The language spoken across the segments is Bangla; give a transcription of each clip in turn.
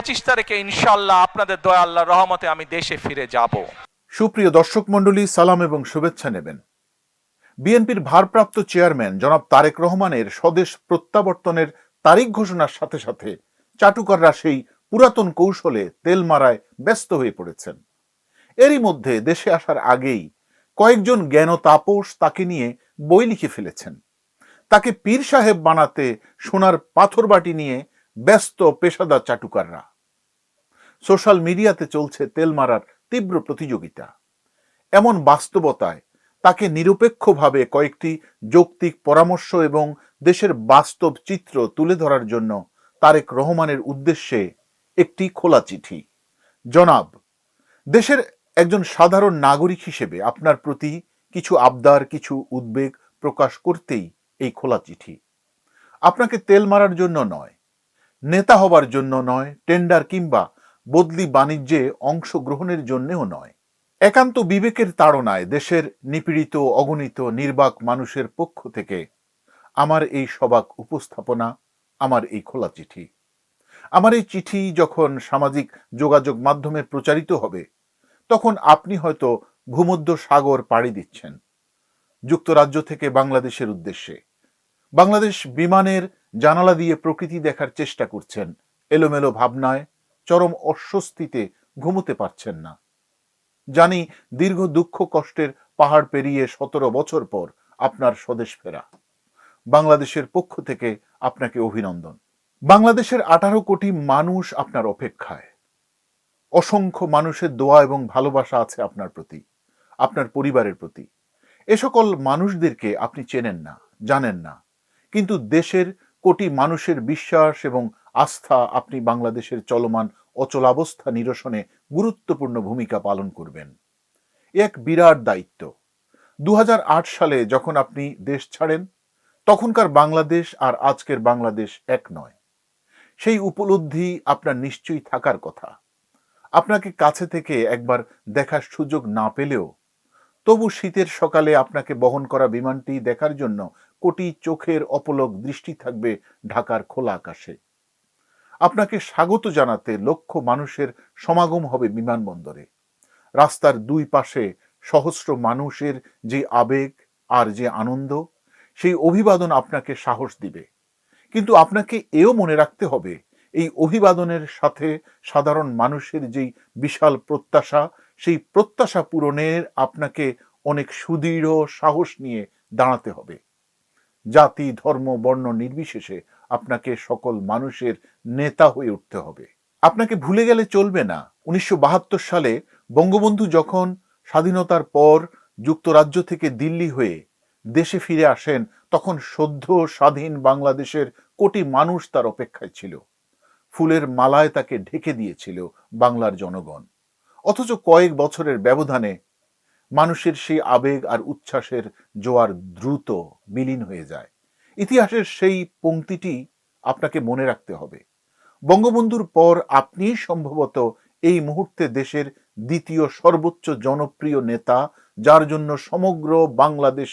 25 তারিখে ইনশাআল্লাহ আপনাদের দয়া আল্লাহর রহমতে আমি দেশে ফিরে যাব। সুপ্রিয় দর্শক মণ্ডলী, সালাম এবং শুভেচ্ছা নেবেন। বিএনপির ভারপ্রাপ্ত চেয়ারম্যান জনাব তারেক রহমানের স্বদেশ প্রত্যাবর্তনের তারিখ ঘোষণার সাথে সাথে চাটুকাররা সেই পুরাতন কৌশলে তেল মারায় ব্যস্ত হয়ে পড়েছেন। এরই মধ্যে দেশে আসার আগেই কয়েকজন জ্ঞান তাপস তাকে নিয়ে বই লিখে ফেলেছেন। তাকে পীর সাহেব বানাতে সোনার পাথর বাটি নিয়ে ব্যস্ত পেশাদার চাটুকাররা। সোশ্যাল মিডিয়াতে চলছে তেল মারার তীব্র প্রতিযোগিতা। এমন বাস্তবতায় তাকে নিরপেক্ষভাবে কয়েকটি যৌক্তিক পরামর্শ এবং দেশের বাস্তব চিত্র তুলে ধরার জন্য তারেক রহমানের উদ্দেশ্যে একটি খোলা চিঠি। জনাব, দেশের একজন সাধারণ নাগরিক হিসেবে আপনার প্রতি কিছু আবদার, কিছু উদ্বেগ প্রকাশ করতেই এই খোলা চিঠি। আপনাকে তেল মারার জন্য নয়, নেতা হবার জন্য নয়, টেন্ডার কিংবা বদলি বাণিজ্যে অংশগ্রহণের জন্যও নয়। একান্ত বিবেকের তাড়নায় দেশের নিপীড়িত, অগণিত, নির্বাক মানুষের পক্ষ থেকে আমার এই সবাক উপস্থাপনা, আমার এই খোলা চিঠি। আমার এই চিঠি যখন সামাজিক যোগাযোগ মাধ্যমে প্রচারিত হবে, তখন আপনি হয়তো ভূমধ্য সাগর পাড়ি দিচ্ছেন যুক্তরাজ্য থেকে বাংলাদেশের উদ্দেশ্যে। বাংলাদেশ বিমানের জানালা দিয়ে প্রকৃতি দেখার চেষ্টা করছেন, এলোমেলো ভাবনায়, চরম অস্বস্তিতে ঘুমোতে পারছেন না। জানি দীর্ঘ দুঃখ কষ্টের পাহাড় পেরিয়ে 17 বছর পর আপনার স্বদেশ ফেরা। বাংলাদেশের পক্ষ থেকে আপনাকে অভিনন্দন। বাংলাদেশের 18 কোটি মানুষ আপনার অপেক্ষায়। অসংখ্য মানুষের দোয়া এবং ভালোবাসা আছে আপনার প্রতি, আপনার পরিবারের প্রতি। এ সকল মানুষদেরকে আপনি চেনেন না, জানেন না, কিন্তু দেশের কোটি মানুষের বিশ্বাস এবং আস্থা আপনি বাংলাদেশের চলমান অচলাবস্থা নিরসনে গুরুত্বপূর্ণ ভূমিকা পালন করবেন। এক বিরাট দায়িত্ব। 2008 সালে যখন আপনি দেশ ছাড়েন, তখনকার বাংলাদেশ আর আজকের বাংলাদেশ এক নয়। সেই উপলব্ধি আপনার নিশ্চয়ই থাকার কথা। আপনাকে কাছে থেকে একবার দেখার সুযোগ না পেলেও তবু শীতের সকালে আপনাকে বহন করা বিমানটি দেখার জন্য কোটি চোখের অপলক দৃষ্টি থাকবে ঢাকার খোলা আকাশে। আপনাকে স্বাগত জানাতে লক্ষ মানুষের সমাগম হবে বিমানবন্দরে। রাস্তার দুই পাশে সহস্র মানুষের যে আবেগ আর যে আনন্দ, সেই অভিবাদন আপনাকে সাহস দিবে। কিন্তু আপনাকে এও মনে রাখতে হবে, এই অভিবাদনের সাথে সাধারণ মানুষের যেই বিশাল প্রত্যাশা, সেই প্রত্যাশা পূরণের আপনাকে অনেক সুদৃঢ় সাহস নিয়ে দাঁড়াতে হবে। জাতি, ধর্ম, বর্ণ নির্বিশেষে আপনাকে সকল মানুষের নেতা হয়ে উঠতে হবে। আপনাকে ভুলে গেলে চলবে না, 1972 সালে বঙ্গবন্ধু যখন স্বাধীনতার পর যুক্তরাজ্য থেকে দিল্লি হয়ে দেশে ফিরে আসেন, তখন সদ্য স্বাধীন বাংলাদেশের কোটি মানুষ তার অপেক্ষায় ছিল। ফুলের মালায় তাকে ঢেকে দিয়েছিল বাংলার জনগণ। অথচ কয়েক বছরের ব্যবধানে মানুষের সেই আবেগ আর উচ্ছ্বাসের জোয়ার দ্রুত বিলীন হয়ে যায়। ইতিহাসের সেই পংক্তিটি আপনাকে মনে রাখতে হবে। বঙ্গবন্ধুর পর আপনি সম্ভবত এই মুহূর্তে দেশের দ্বিতীয় সর্বোচ্চ জনপ্রিয় নেতা, যার জন্য সমগ্র বাংলাদেশ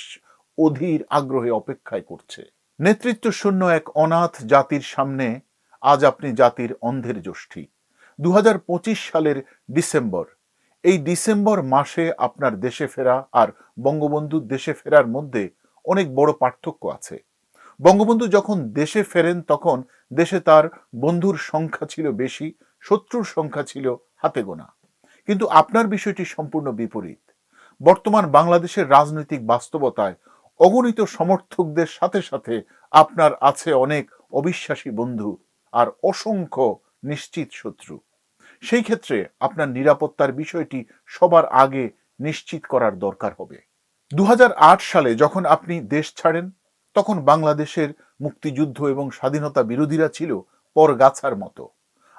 অধীর আগ্রহে অপেক্ষায় করছে। নেতৃত্ব শূন্য এক অনাথ জাতির সামনে আজ আপনি জাতির অন্ধের যষ্টি। 2025 সালের ডিসেম্বর, এই ডিসেম্বর মাসে আপনার দেশে ফেরা আর বঙ্গবন্ধুর দেশে ফেরার মধ্যে অনেক বড় পার্থক্য আছে। বঙ্গবন্ধু যখন দেশে ফেরেন তখন দেশে তার বন্ধুর সংখ্যা ছিল বেশি, শত্রুর সংখ্যা ছিল হাতে গোনা। কিন্তু আপনার বিষয়টি সম্পূর্ণ বিপরীত। বর্তমান বাংলাদেশের রাজনৈতিক বাস্তবতায় অগণিত সমর্থকদের সাথে সাথে আপনার আছে অনেক অবিশ্বাসী বন্ধু আর অসংখ্য নিশ্চিত শত্রু। সেই ক্ষেত্রে আপনার নিরাপত্তার বিষয়টি সবার আগে নিশ্চিত করার দরকার হবে। 2008 সালে যখন আপনি দেশ ছাড়েন, তখন বাংলাদেশের মুক্তিযুদ্ধ এবং স্বাধীনতা বিরোধীরা ছিল পরগাছার মতো।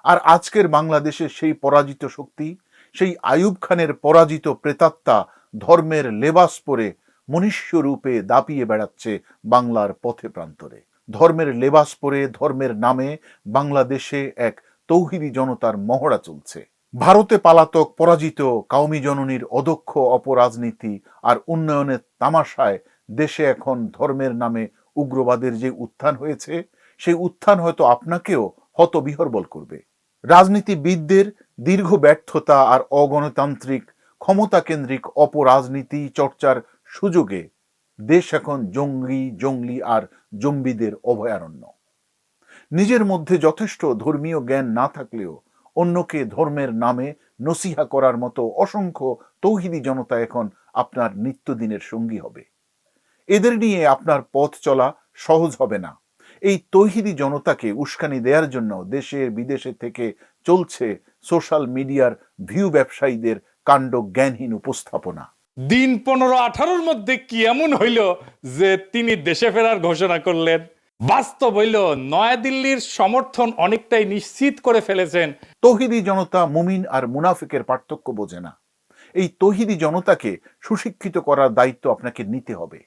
আর আজকের বাংলাদেশের সেই পরাজিত শক্তি, সেই আইয়ুব খানের পরাজিত প্রেতাত্মা ধর্মের লেবাস পরে মনুষ্য রূপে দাপিয়ে বেড়াচ্ছে বাংলার পথে প্রান্তরে। ধর্মের লেবাস পরে, ধর্মের নামে বাংলাদেশে এক তৌহিদি জনতার মহড়া চলছে। ভারতে পালাতক পরাজিত কাউমি জননীর অদক্ষ অপরাজনীতি আর উন্নয়নের তামাশায় দেশে এখন ধর্মের নামে উগ্রবাদের যে উত্থান হয়েছে, সেই উত্থান হয়তো আপনাকেও হতবিহ্বল করবে। রাজনীতিবিদদের দীর্ঘ ব্যর্থতা আর অগণতান্ত্রিক ক্ষমতাকেন্দ্রিক অপরাজনীতি চর্চার সুযোগে দেশ এখন জঙ্গলি আর জম্বিদের অভয়ারণ্য। নিজের মধ্যে যথেষ্ট ধর্মীয় জ্ঞান না থাকলেও অন্যকে ধর্মের নামে নসিহা করার মতো অসংখ্য তৌহিদি জনতা এখন আপনার নিত্যদিনের সঙ্গী হবে। এদের নিয়ে আপনার পথ চলা সহজ হবে না। এই তৌহিদি জনতাকে উস্কানি দেওয়ার জন্য দেশে বিদেশে থেকে চলছে সোশ্যাল মিডিয়ার ভিউ ব্যবসায়ীদের কাণ্ড জ্ঞানহীন উপস্থাপনা। দিন 15-18 মধ্যে কি এমন হইল যে তিনি দেশে ফেরার ঘোষণা করলেন? বাস্তব হইল নয়াদিল্লির সমর্থন অনেকটাই নিশ্চিত করে ফেলেছেন। তৌহিদি জনতা মুমিন আর মুনাফিকের পার্থক্য বোঝে না। এই তৌহিদি জনতাকে সুশিক্ষিত করার দায়িত্ব আপনাকে নিতে হবে।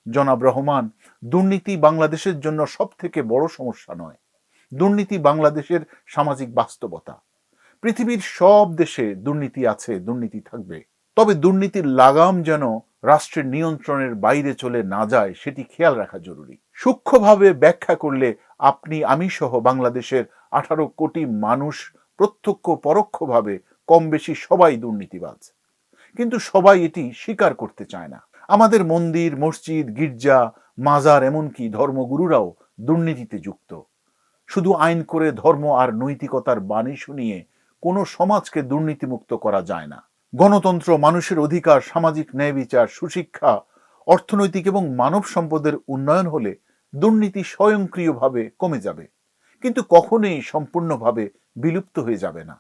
জনাব রহমান, দুর্নীতি বাংলাদেশের জন্য সব থেকে বড় সমস্যা নয়। দুর্নীতি বাংলাদেশের সামাজিক বাস্তবতা। পৃথিবীর সব দেশে দুর্নীতি আছে, দুর্নীতি থাকবে। তবে দুর্নীতির লাগাম যেন রাষ্ট্রের নিয়ন্ত্রণের বাইরে চলে না যায় সেটি খেয়াল রাখা জরুরি। সূক্ষ্মভাবে ব্যাখ্যা করলে আপনি আমি সহ বাংলাদেশের 18 কোটি মানুষ প্রত্যক্ষ পরোক্ষভাবে কম বেশি সবাই দুর্নীতিবাজ, কিন্তু সবাই এটি স্বীকার করতে চায় না। আমাদের মন্দির, মসজিদ, গির্জা, মাজার, এমনকি ধর্মগুরুরাও দুর্নীতিতে যুক্ত। শুধু আইন করে ধর্ম আর নৈতিকতার বাণী শুনিয়ে কোনো সমাজকে দুর্নীতিমুক্ত করা যায় না। গণতন্ত্র, মানুষের অধিকার, সামাজিক ন্যায় বিচার, সুশিক্ষা, অর্থনৈতিক এবং মানব সম্পদের উন্নয়ন হলে দুর্নীতি স্বয়ংক্রিয়ভাবে কমে যাবে, কিন্তু কখনোই সম্পূর্ণভাবে বিলুপ্ত হয়ে যাবে না।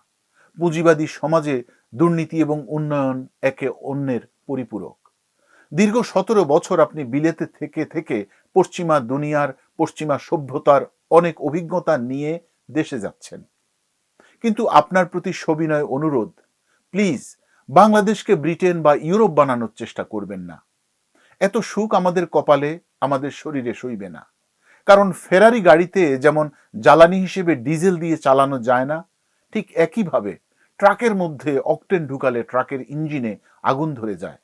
পুঁজিবাদী সমাজে দুর্নীতি এবং উন্নয়ন একে অন্যের পরিপূরক। দীর্ঘ 17 বছর আপনি বিলেতে থেকে থেকে পশ্চিমা দুনিয়ার, পশ্চিমা সভ্যতার অনেক অভিজ্ঞতা নিয়ে দেশে যাচ্ছেন, কিন্তু আপনার প্রতি সবিনয় অনুরোধ, প্লিজ বাংলাদেশকে ব্রিটেন বা ইউরোপ বানানোর চেষ্টা করবেন না। এত সুখ আমাদের কপালে, আমাদের শরীরে সইবে না। কারণ ফেরারি গাড়িতে যেমন জ্বালানি হিসেবে ডিজেল দিয়ে চালানো যায় না, ঠিক একইভাবে ট্রাকের মধ্যে অকটেন ঢুকালে ট্রাকের ইঞ্জিনে আগুন ধরে যায়।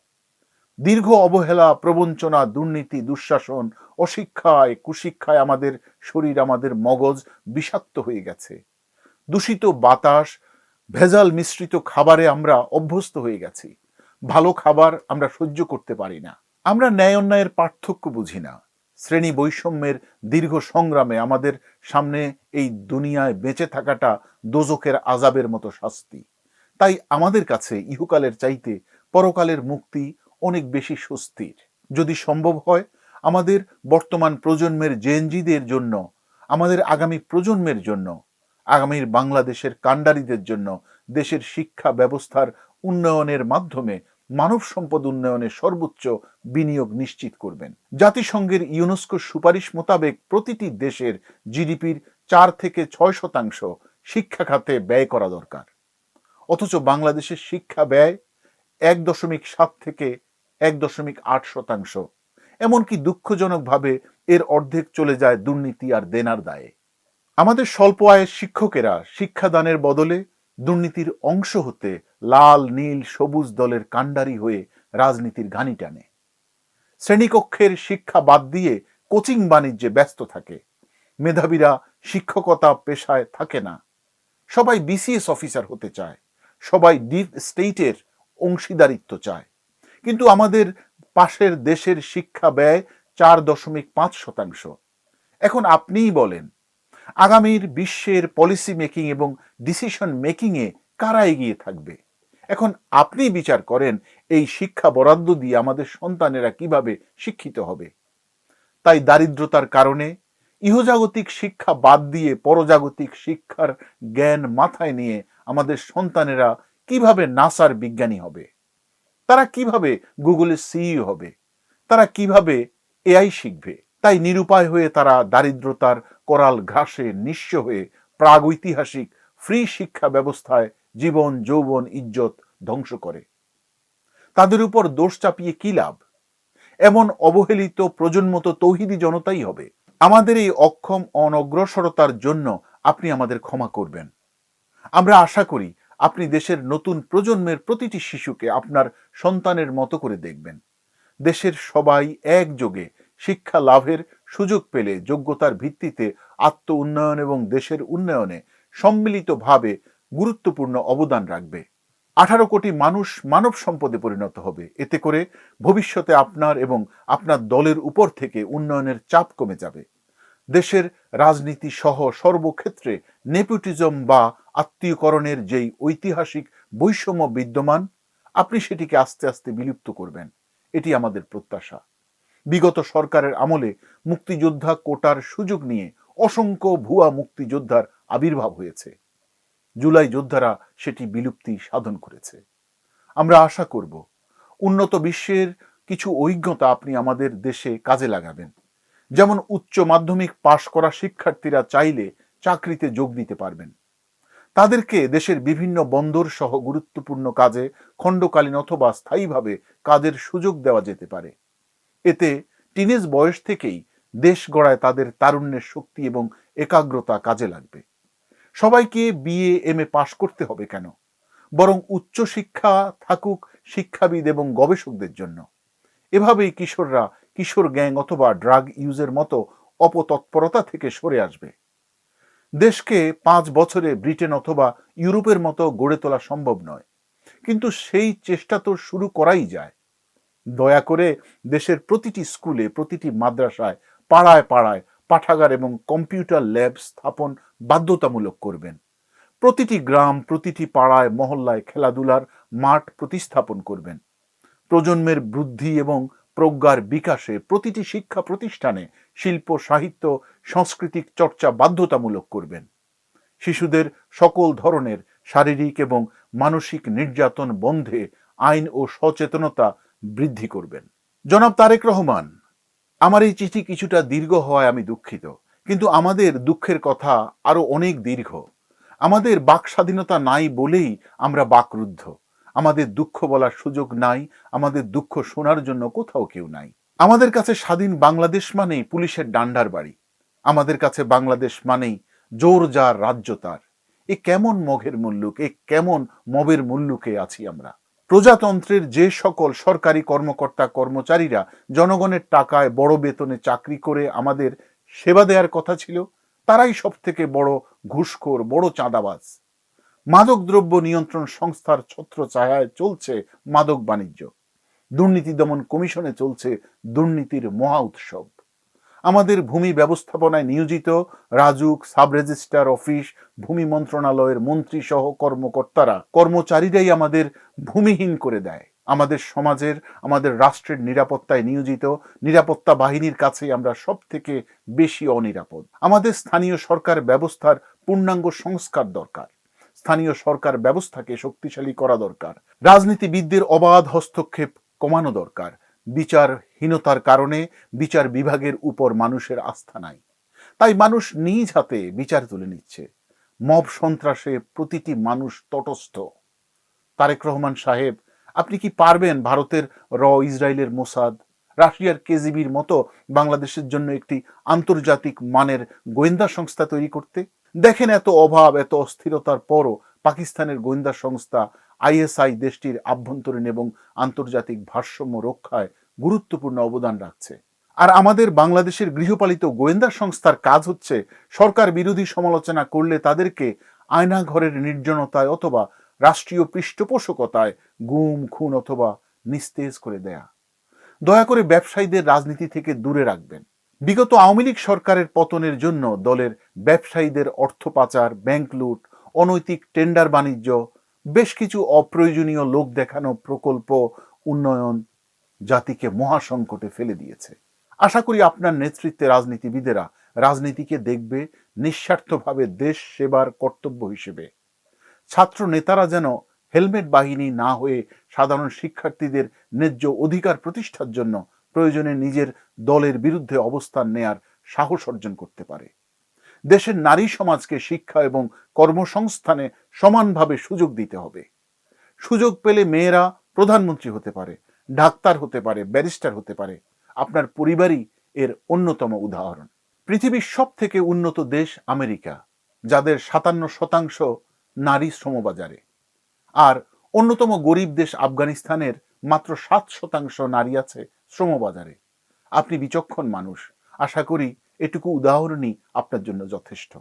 দীর্ঘ অবহেলা, প্রবঞ্চনা, দুর্নীতি, দুঃশাসন, অশিক্ষায়, কুশিক্ষায় আমাদের শরীর, আমাদের মগজ বিষাক্ত হয়ে গেছে। দূষিত বাতাস, ভেজাল মিশ্রিত খাবারে আমরা অভ্যস্ত হয়ে গেছি। ভালো খাবার আমরা সহ্য করতে পারি না। আমরা ন্যায় অন্যায়ের পার্থক্য বুঝি না। শ্রেণী বৈষম্যের দীর্ঘ সংগ্রামে আমাদের সামনে এই দুনিয়ায় বেঁচে থাকাটা দোজখের আযাবের মতো শাস্তি। তাই আমাদের কাছে ইহকালের চাইতে পরকালের মুক্তি অনেক বেশি স্বস্তির। যদি সম্ভব হয় আমাদের বর্তমান প্রজন্মের জেনজিদের জন্য, আমাদের আগামী প্রজন্মের জন্য, আগামীর বাংলাদেশের কাণ্ডারীদের জন্য দেশের শিক্ষা ব্যবস্থার উন্নয়নের মাধ্যমে মানব সম্পদ উন্নয়নে সর্বোচ্চ বিনিয়োগ নিশ্চিত করবেন। জাতিসংঘের ইউনেস্কো সুপারিশ মোতাবেক প্রতিটি দেশের জিডিপির 4 থেকে 6% শিক্ষা খাতে ব্যয় করা দরকার। অথচ বাংলাদেশের শিক্ষা ব্যয় 1.7 থেকে 1.8%। এমনকি দুঃখজনকভাবে এর অর্ধেক চলে যায় দুর্নীতি আর দেনার দায়ে। আমাদের স্বল্প আয়ের শিক্ষকেরা শিক্ষাদানের বদলে দুর্নীতির অংশ হতে লাল, নীল, সবুজ দলের কাণ্ডারি হয়ে রাজনীতির ঘানি টানে। শ্রেণীকক্ষের শিক্ষা বাদ দিয়ে কোচিং বাণিজ্যে ব্যস্ত থাকে। মেধাবীরা শিক্ষকতা পেশায় থাকে না। সবাই বিসিএস অফিসার হতে চায়, সবাই ডিপ স্টেটের অংশীদারিত্ব চায়। কিন্তু আমাদের পাশের দেশের শিক্ষা ব্যয় 4.5%। এখন আপনিই বলেন, আগামীর বিশ্বের পলিসি মেকিং এবং ডিসিশন মেকিংয়ে কারা এগিয়ে থাকবে? এখন আপনি বিচার করেন এই শিক্ষা বরাদ্দ দিয়ে আমাদের সন্তানেরা কিভাবে শিক্ষিত হবে। তাই দারিদ্রতার কারণে ইহজাগতিক শিক্ষা বাদ দিয়ে পরজাগতিক শিক্ষার জ্ঞান মাথায় নিয়ে আমাদের সন্তানেরা কিভাবে নাসার বিজ্ঞানী হবে, তারা কিভাবে গুগলের সিইও হবে, তারা কিভাবে এআই শিখবে। তাই নিরুপায় হয়ে তারা দারিদ্রতার করাল ঘাসে নিঃস্ব হয়ে প্রাগৈতিহাসিক ফ্রি শিক্ষা ব্যবস্থায় জীবন, যৌবন, ইজ্জত ধ্বংস করে। তাদের উপর দোষ চাপিয়ে কি লাভ? এমন অবহেলিত প্রজন্ম তো তৌহিদি জনতাই হবে। আমাদের এই অক্ষম অনগ্রসরতার জন্য আপনি আমাদের ক্ষমা করবেন। আমরা আশা করি আপনি দেশের নতুন প্রজন্মের প্রতিটি শিশুকে আপনার সন্তানের মতো করে দেখবেন। দেশের সবাই একযোগে শিক্ষা লাভের সুযোগ পেলে যোগ্যতার ভিত্তিতে আত্ম উন্নয়ন এবং দেশের উন্নয়নে সম্মিলিতভাবে গুরুত্বপূর্ণ অবদান রাখবে। 18 কোটি মানুষ মানব সম্পদে পরিণত হবে। এতে করে ভবিষ্যতে আপনার এবং আপনার দলের উপর থেকে উন্নয়নের চাপ কমে যাবে। দেশের রাজনীতি সহ সর্বক্ষেত্রে নেপোটিজম বা আত্মীয়করণের যেই ঐতিহাসিক বৈষম্য বিদ্যমান, আপনি সেটিকে আস্তে আস্তে বিলুপ্ত করবেন, এটি আমাদের প্রত্যাশা। বিগত সরকারের আমলে মুক্তিযোদ্ধা কোটার সুযোগ নিয়ে অসংখ্য ভুয়া মুক্তিযোদ্ধার আবির্ভাব হয়েছে। জুলাই যোদ্ধারা সেটি বিলুপ্তি সাধন করেছে। আমরা আশা করব উন্নত বিশ্বের কিছু অভিজ্ঞতা আপনি আমাদের দেশে কাজে লাগাবেন। যেমন উচ্চ মাধ্যমিক পাশ করা শিক্ষার্থীরা চাইলে চাকরিতে যোগ দিতে পারবেন। তাদেরকে দেশের বিভিন্ন বন্দর সহ গুরুত্বপূর্ণ কাজে খণ্ডকালীন অথবা স্থায়ীভাবে কাজের সুযোগ দেওয়া যেতে পারে। এতে টিনেজ বয়স থেকেই দেশ গড়ায় তাদের তারুণ্যের শক্তি এবং একাগ্রতা কাজে লাগবে। সবাইকে বিএ এমএ পাশ করতে হবে কেন? বরং উচ্চশিক্ষা থাকুক শিক্ষাবিদ এবং গবেষকদের জন্য। এভাবেই কিশোররা কিশোর গ্যাং অথবা ড্রাগ ইউজের মতো অপতৎপরতা থেকে সরে আসবে। দেশকে 5 বছরে ব্রিটেন অথবা ইউরোপের মতো গড়ে তোলা সম্ভব নয়, কিন্তু সেই চেষ্টা তো শুরু করাই যায়। দয়া করে দেশের প্রতিটি স্কুলে, প্রতিটি মাদ্রাসায়, পাড়ায় পাড়ায় পাঠাগার এবং কম্পিউটার ল্যাব স্থাপন বাধ্যতামূলক করবেন। প্রতিটি গ্রাম, প্রতিটি পাড়ায় মহল্লায় খেলাধুলার মাঠ প্রতিস্থাপন করবেন। প্রজন্মের বুদ্ধি এবং প্রজ্ঞার বিকাশে প্রতিটি শিক্ষা প্রতিষ্ঠানে শিল্প, সাহিত্য, সাংস্কৃতিক চর্চা বাধ্যতামূলক করবেন। শিশুদের সকল ধরনের শারীরিক এবং মানসিক নির্যাতন বন্ধে আইন ও সচেতনতা বৃদ্ধি করবেন। জনাব তারেক রহমান, আমার এই চিঠি কিছুটা দীর্ঘ হওয়ায় আমি দুঃখিত, কিন্তু আমাদের দুঃখের কথা আরো অনেক দীর্ঘ। আমাদের বাক স্বাধীনতা নাই বলেই আমরা বাকরুদ্ধ। আমাদের দুঃখ বলার সুযোগ নাই, আমাদের দুঃখ শোনার জন্য কোথাও কেউ নাই। আমাদের কাছে স্বাধীন বাংলাদেশ মানেই পুলিশের ডান্ডার বাড়ি। আমাদের কাছে বাংলাদেশ মানেই জোর যার রাজ্য তার। এ কেমন মঘের মুল্লুক, এ কেমন মবের মুল্লুকে আছি আমরা। প্রজাতন্ত্রের যে সকল সরকারি কর্মকর্তা কর্মচারীরা জনগণের টাকায় বড় বেতনে চাকরি করে আমাদের সেবা দেওয়ার কথা ছিল, তারাই সব থেকে বড় ঘুষখোর, বড় চাঁদাবাজ। মাদকদ্রব্য নিয়ন্ত্রণ সংস্থার ছত্রছায়ায় চলছে মাদক বাণিজ্য। দুর্নীতি দমন কমিশনে চলছে দুর্নীতির মহা উৎসব। আমাদের ভূমি ব্যবস্থাপনায় নিয়োজিত রাজুক, সাব রেজিস্ট্রার অফিস, ভূমি মন্ত্রণালয়ের মন্ত্রী সহ কর্মচারীরাই আমাদের ভূমিহীন করে দেয়। আমাদের সমাজের, আমাদের রাষ্ট্রের নিরাপত্তায় নিয়োজিত নিরাপত্তা বাহিনীর কাছেই আমরা সব থেকে বেশি অনিরাপদ। আমাদের স্থানীয় সরকার ব্যবস্থার পূর্ণাঙ্গ সংস্কার দরকার। স্থানীয় সরকার ব্যবস্থাকে শক্তিশালী করা দরকার। রাজনীতিবিদদের অবাধ হস্তক্ষেপ কমানো দরকার। বিচারহীনতার কারণে বিচার বিভাগের উপর মানুষের আস্থা নাই, তাই মানুষ নিজ হাতে বিচার তুলে নিচ্ছে। মব সন্ত্রাসে প্রতিটি মানুষ তটস্থ। তারেক রহমান সাহেব, আপনি কি পারবেন ভারতের ইসরায়েলের মোসাদ, রাশিয়ার কেজিবির মতো বাংলাদেশের জন্য একটি আন্তর্জাতিক মানের গোয়েন্দা সংস্থা তৈরি করতে? দেখেন, এত অভাব, এত অস্থিরতার পরও পাকিস্তানের গোয়েন্দা সংস্থা আইএসআই দেশটির আভ্যন্তরীণ এবং আন্তর্জাতিক ভারসাম্য রক্ষায় গুরুত্বপূর্ণ অবদান রাখছে। আর আমাদের বাংলাদেশের গৃহপালিত গোয়েন্দা সংস্থার কাজ হচ্ছে সরকার বিরোধী সমালোচনা করলে তাদেরকে আয়নাঘরের নির্জনতায় অথবা রাষ্ট্রীয় পৃষ্ঠপোষকতায় গুম, খুন অথবা নিস্তেজ করে দেয়া। দয়া করে ব্যবসায়ীদের রাজনীতি থেকে দূরে রাখবেন। বিগত আওয়ামী লীগ সরকারের পতনের জন্য দলের ব্যবসায়ীদের অর্থ পাচার, ব্যাংক লুট, অনৈতিক টেন্ডার বাণিজ্য, বেশ কিছু অপ্রয়োজনীয় লোক দেখানো প্রকল্প উন্নয়ন জাতিকে মহাসংকটে ফেলে দিয়েছে। আশা করি আপনার নেতৃত্বে রাজনীতিবিদেরা রাজনীতিকে দেখবে নিঃস্বার্থভাবে দেশ সেবার কর্তব্য হিসেবে। ছাত্র নেতারা যেন হেলমেট বাহিনী না হয়ে সাধারণ শিক্ষার্থীদের ন্যায্য অধিকার প্রতিষ্ঠার জন্য প্রয়োজনে নিজের দলের বিরুদ্ধে অবস্থান নেয়ার সাহস অর্জন করতে পারে। দেশের নারী সমাজকে শিক্ষা এবং কর্মসংস্থানে সমানভাবে সুযোগ দিতে হবে। সুযোগ পেলে মেয়েরা প্রধানমন্ত্রী হতে পারে, ডাক্তার হতে পারে, ব্যারিস্টার হতে পারে। আপনার পরিবারই এর অন্যতম উদাহরণ। পৃথিবীর সব থেকে উন্নত দেশ আমেরিকা, যাদের 57% নারী শ্রমবাজারে, আর অন্যতম গরিব দেশ আফগানিস্তানের মাত্র 7% নারী আছে শ্রমবাজারে। আপনি বিচক্ষণ মানুষ, আশা করি এটুকু উদাহরণই আপনার জন্য যথেষ্ট।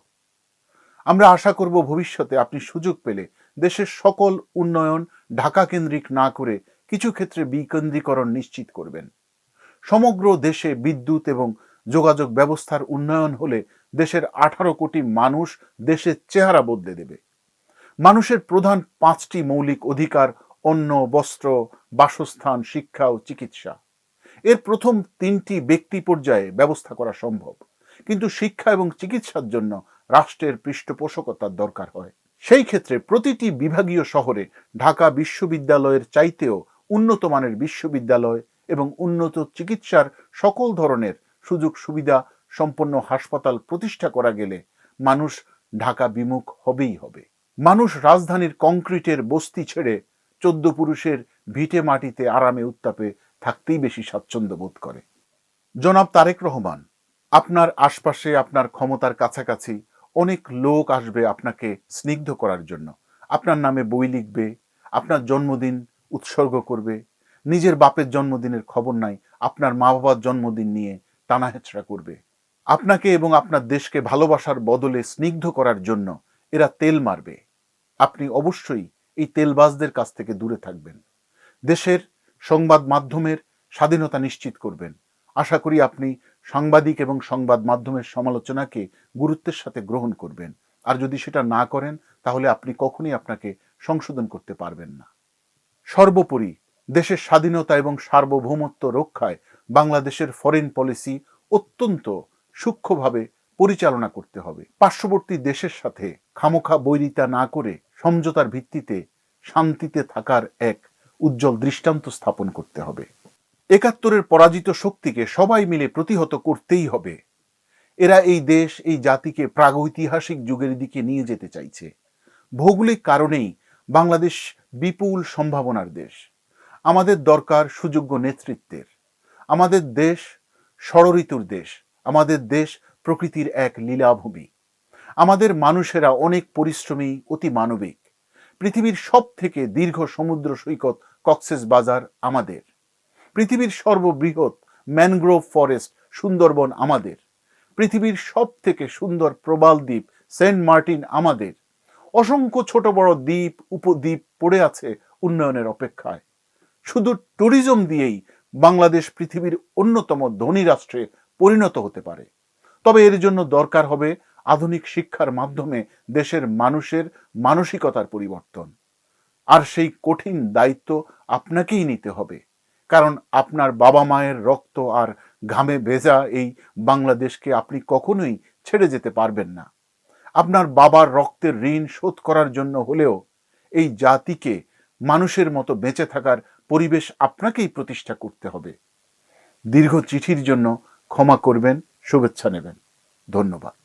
আমরা আশা করব ভবিষ্যতে আপনি সুযোগ পেলে দেশের সকল উন্নয়ন ঢাকা কেন্দ্রিক না করে কিছু ক্ষেত্রে বিকেন্দ্রীকরণ নিশ্চিত করবেন। সমগ্র দেশে বিদ্যুৎ এবং যোগাযোগ ব্যবস্থার উন্নয়ন হলে দেশের 18 কোটি মানুষ দেশের চেহারা বদলে দেবে। মানুষের প্রধান 5টি মৌলিক অধিকার অন্ন, বস্ত্র, বাসস্থান, শিক্ষা ও চিকিৎসা। এর প্রথম 3টি ব্যক্তি পর্যায়ে ব্যবস্থা করা সম্ভব, কিন্তু শিক্ষা এবং চিকিৎসার জন্য রাষ্ট্রের পৃষ্ঠপোষকতার দরকার হয়। সেই ক্ষেত্রে প্রতিটি বিভাগীয় শহরে ঢাকা বিশ্ববিদ্যালয়ের চাইতেও উন্নত মানের বিশ্ববিদ্যালয় এবং উন্নত চিকিৎসার সকল ধরনের সুযোগ সুবিধা সম্পন্ন হাসপাতাল প্রতিষ্ঠা করা গেলে মানুষ ঢাকা বিমুখ হবেই হবে। মানুষ রাজধানীর কংক্রিটের বস্তি ছেড়ে 14 পুরুষের ভিটে মাটিতে আরামে উত্তাপে থাকতেই বেশি স্বাচ্ছন্দ্য বোধ করে। জনাব তারেক রহমান, আপনার আশপাশে আপনার ক্ষমতার কাছাকাছি অনেক লোক আসবে আপনাকে স্নিগ্ধ করার জন্য, আপনার নামে বই লিখবে, আপনার জন্মদিন উৎসর্গ করবে। নিজের বাপের জন্মদিনের খবর নাই, আপনার মা বাবার জন্মদিন নিয়ে টানাহেচড়া করবে। আপনাকে এবং আপনার দেশকে ভালোবাসার বদলে স্নিগ্ধ করার জন্য এরা তেল মারবে। আপনি অবশ্যই এই তেলবাজদের কাছ থেকে দূরে থাকবেন। দেশের সংবাদ মাধ্যমের স্বাধীনতা নিশ্চিত করবেন। আশা করি আপনি সাংবাদিক এবং সংবাদ মাধ্যমের সমালোচনাকে গুরুত্বের সাথে গ্রহণ করবেন। আর যদি সেটা না করেন তাহলে আপনি কখনোই আপনাকে সংশোধন করতে পারবেন না। সর্বোপরি দেশের স্বাধীনতা এবং সার্বভৌমত্ব রক্ষায় বাংলাদেশের ফরেন পলিসি অত্যন্ত সূক্ষ্মভাবে পরিচালনা করতে হবে। পার্শ্ববর্তী দেশের সাথে খামোখা বৈরিতা না করে সমঝোতার ভিত্তিতে শান্তিতে থাকার এক উজ্জ্বল দৃষ্টান্ত স্থাপন করতে হবে। 71-এর পরাজিত শক্তিকে সবাই মিলে প্রতিহত করতেই হবে। এরা এই দেশ, এই জাতিকে প্রাগৈতিহাসিক যুগের দিকে নিয়ে যেতে চাইছে। ভৌগোলিক কারণেই বাংলাদেশ বিপুল সম্ভাবনার দেশ। আমাদের দরকার সুযোগ্য নেতৃত্বের। আমাদের দেশ ষড়ঋতুর দেশ। আমাদের দেশ প্রকৃতির এক লীলাভূমি। আমাদের মানুষেরা অনেক পরিশ্রমী, অতি মানবিক। পৃথিবীর সব থেকে দীর্ঘ সমুদ্র সৈকত কক্সবাজার আমাদের। পৃথিবীর সর্ববৃহৎ ম্যানগ্রোভ ফরেস্ট সুন্দরবন আমাদের। পৃথিবীর সব থেকে সুন্দর প্রবাল দ্বীপ সেন্ট মার্টিন আমাদের। অসংখ্য ছোট বড় দ্বীপ উপদ্বীপ পড়ে আছে উন্নয়নের অপেক্ষায়। শুধু ট্যুরিজম দিয়েই বাংলাদেশ পৃথিবীর অন্যতম ধনী রাষ্ট্রে পরিণত হতে পারে। তবে এর জন্য দরকার হবে আধুনিক শিক্ষার মাধ্যমে দেশের মানুষের মানসিকতার পরিবর্তন। আর সেই কঠিন দায়িত্ব আপনাকেই নিতে হবে, কারণ আপনার বাবা মায়ের রক্ত আর ঘামে ভেজা এই বাংলাদেশকে আপনি কখনোই ছেড়ে যেতে পারবেন না। আপনার বাবার রক্তের ঋণ শোধ করার জন্য হলেও এই জাতিকে মানুষের মতো বেঁচে থাকার পরিবেশ আপনাকেই প্রতিষ্ঠা করতে হবে। দীর্ঘ চিঠির জন্য ক্ষমা করবেন, শুভেচ্ছা নেবেন। ধন্যবাদ।